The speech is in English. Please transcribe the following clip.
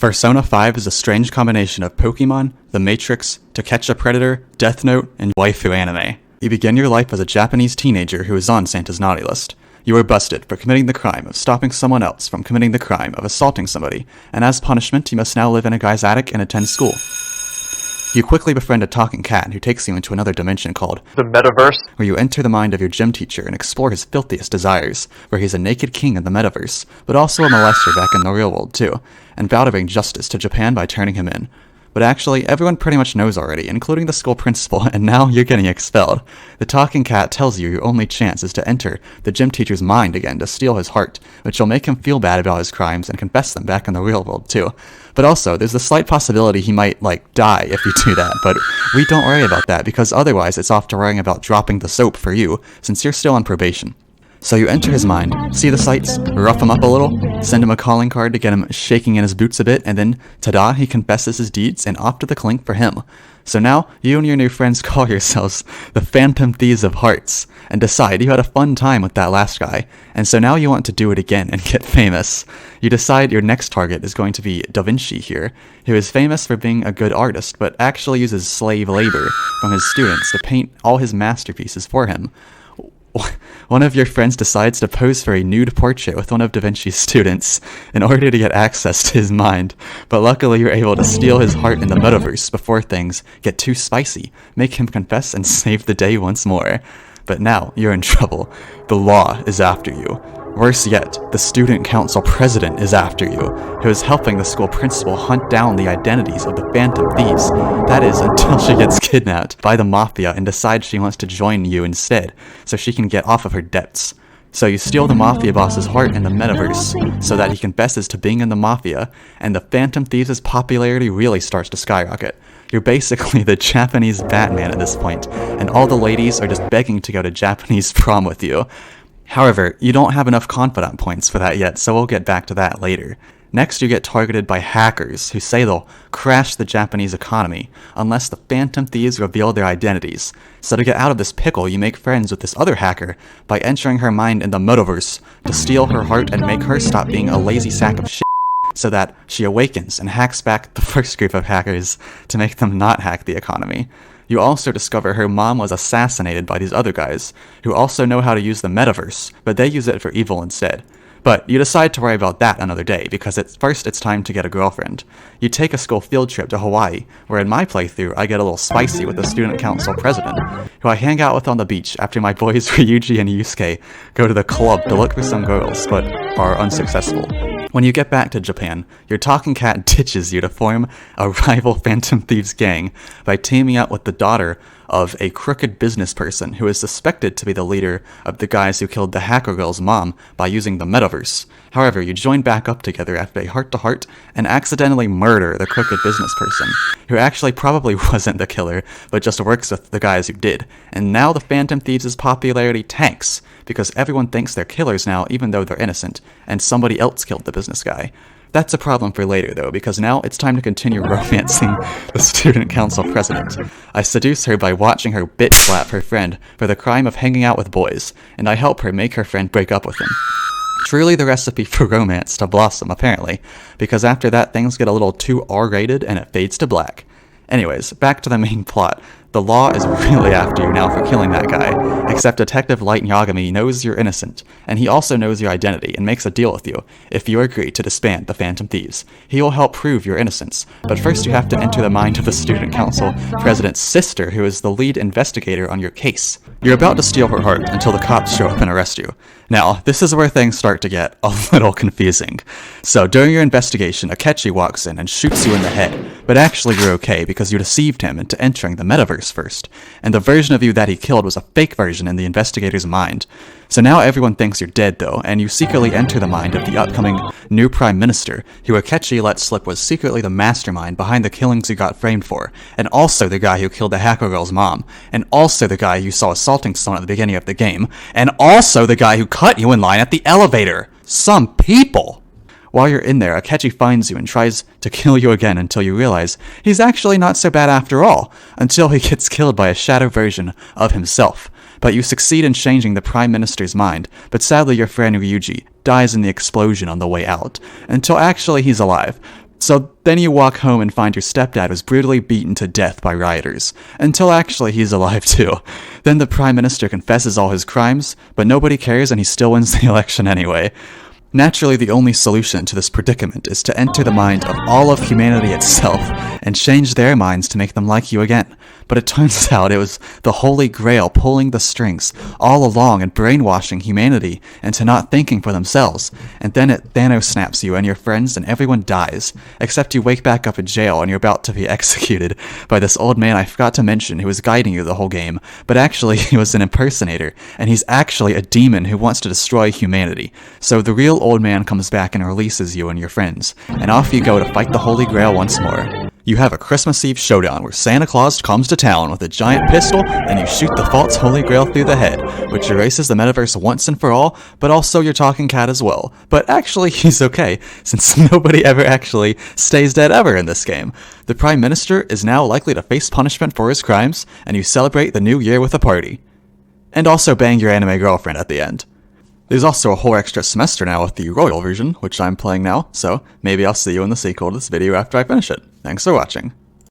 Persona 5 is a strange combination of Pokemon, The Matrix, To Catch a Predator, Death Note, and waifu anime. You begin your life as a Japanese teenager who is on Santa's naughty list. You are busted for committing the crime of stopping someone else from committing the crime of assaulting somebody, and as punishment you must now live in a guy's attic and attend school. You quickly befriend a talking cat who takes you into another dimension called the Metaverse, where you enter the mind of your gym teacher and explore his filthiest desires, where he's a naked king in the Metaverse, but also a molester back in the real world too, and vow to bring justice to Japan by turning him in. But actually, everyone pretty much knows already, including the school principal, and now you're getting expelled. The talking cat tells you your only chance is to enter the gym teacher's mind again to steal his heart, which will make him feel bad about his crimes and confess them back in the real world too. But also, there's a slight possibility he might, die if you do that, but we don't worry about that, because otherwise it's off to worrying about dropping the soap for you, since you're still on probation. So you enter his mind, see the sights, rough him up a little, send him a calling card to get him shaking in his boots a bit, and then, ta-da, he confesses his deeds, and off to the clink for him. So now, you and your new friends call yourselves the Phantom Thieves of Hearts, and decide you had a fun time with that last guy, and so now you want to do it again and get famous. You decide your next target is going to be Da Vinci here, who is famous for being a good artist, but actually uses slave labor from his students to paint all his masterpieces for him. One of your friends decides to pose for a nude portrait with one of Da Vinci's students in order to get access to his mind, but luckily you're able to steal his heart in the metaverse before things get too spicy, make him confess and save the day once more. But now you're in trouble. The law is after you. Worse yet, the student council president is after you, who is helping the school principal hunt down the identities of the Phantom Thieves. That is, until she gets kidnapped by the mafia and decides she wants to join you instead, so she can get off of her debts. So you steal the mafia boss's heart in the metaverse, so that he confesses to being in the mafia, and the Phantom Thieves' popularity really starts to skyrocket. You're basically the Japanese Batman at this point, and all the ladies are just begging to go to Japanese prom with you. However, you don't have enough confidant points for that yet, so we'll get back to that later. Next, you get targeted by hackers who say they'll crash the Japanese economy unless the Phantom Thieves reveal their identities. So to get out of this pickle, you make friends with this other hacker by entering her mind in the metaverse to steal her heart and make her stop being a lazy sack of shit, so that she awakens and hacks back the first group of hackers to make them not hack the economy. You also discover her mom was assassinated by these other guys, who also know how to use the metaverse, but they use it for evil instead. But you decide to worry about that another day, because first it's time to get a girlfriend. You take a school field trip to Hawaii, where in my playthrough I get a little spicy with the student council president, who I hang out with on the beach after my boys Ryuji and Yusuke go to the club to look for some girls, but are unsuccessful. When you get back to Japan, your talking cat ditches you to form a rival Phantom Thieves gang by teaming up with the daughter of a crooked business person who is suspected to be the leader of the guys who killed the hacker girl's mom by using the metaverse. However, you join back up together after a heart-to-heart and accidentally murder the crooked business person, who actually probably wasn't the killer, but just works with the guys who did. And now the Phantom Thieves' popularity tanks, because everyone thinks they're killers now even though they're innocent, and somebody else killed the business guy. That's a problem for later, though, because now it's time to continue romancing the student council president. I seduce her by watching her bitch slap her friend for the crime of hanging out with boys, and I help her make her friend break up with him. Truly the recipe for romance to blossom, apparently, because after that things get a little too R-rated and it fades to black. Anyways, back to the main plot. The law is really after you now for killing that guy, except Detective Light Yagami knows you're innocent, and he also knows your identity and makes a deal with you if you agree to disband the Phantom Thieves. He will help prove your innocence, but first you have to enter the mind of the student council president's sister, who is the lead investigator on your case. You're about to steal her heart until the cops show up and arrest you. Now, this is where things start to get a little confusing. So, during your investigation, Akechi walks in and shoots you in the head, but actually you're okay because you deceived him into entering the metaverse first, and the version of you that he killed was a fake version in the investigator's mind. So now everyone thinks you're dead though, and you secretly enter the mind of the upcoming new prime minister, who Akechi let slip was secretly the mastermind behind the killings you got framed for, and also the guy who killed the hacker girl's mom, and also the guy you saw assaulting someone at the beginning of the game, and also the guy who cut you in line at the elevator. Some people! While you're in there, Akechi finds you and tries to kill you again until you realize he's actually not so bad after all, until he gets killed by a shadow version of himself. But you succeed in changing the Prime Minister's mind, but sadly your friend Ryuji dies in the explosion on the way out, until actually he's alive. So then you walk home and find your stepdad was brutally beaten to death by rioters, until actually he's alive too. Then the Prime Minister confesses all his crimes, but nobody cares and he still wins the election anyway. Naturally, the only solution to this predicament is to enter the mind of all of humanity itself and change their minds to make them like you again. But it turns out it was the Holy Grail pulling the strings all along and brainwashing humanity into not thinking for themselves. And then it Thanos snaps you and your friends and everyone dies, except you wake back up in jail and you're about to be executed by this old man I forgot to mention who was guiding you the whole game. But actually, he was an impersonator, and he's actually a demon who wants to destroy humanity. So the real old man comes back and releases you and your friends, and off you go to fight the Holy Grail once more. You have a Christmas Eve showdown where Santa Claus comes to town with a giant pistol and you shoot the false Holy Grail through the head, which erases the metaverse once and for all, but also your talking cat as well. But actually, he's okay, since nobody ever actually stays dead ever in this game. The Prime Minister is now likely to face punishment for his crimes, and you celebrate the new year with a party. And also bang your anime girlfriend at the end. There's also a whole extra semester now with the Royal version, which I'm playing now, so maybe I'll see you in the sequel to this video after I finish it. Thanks for watching.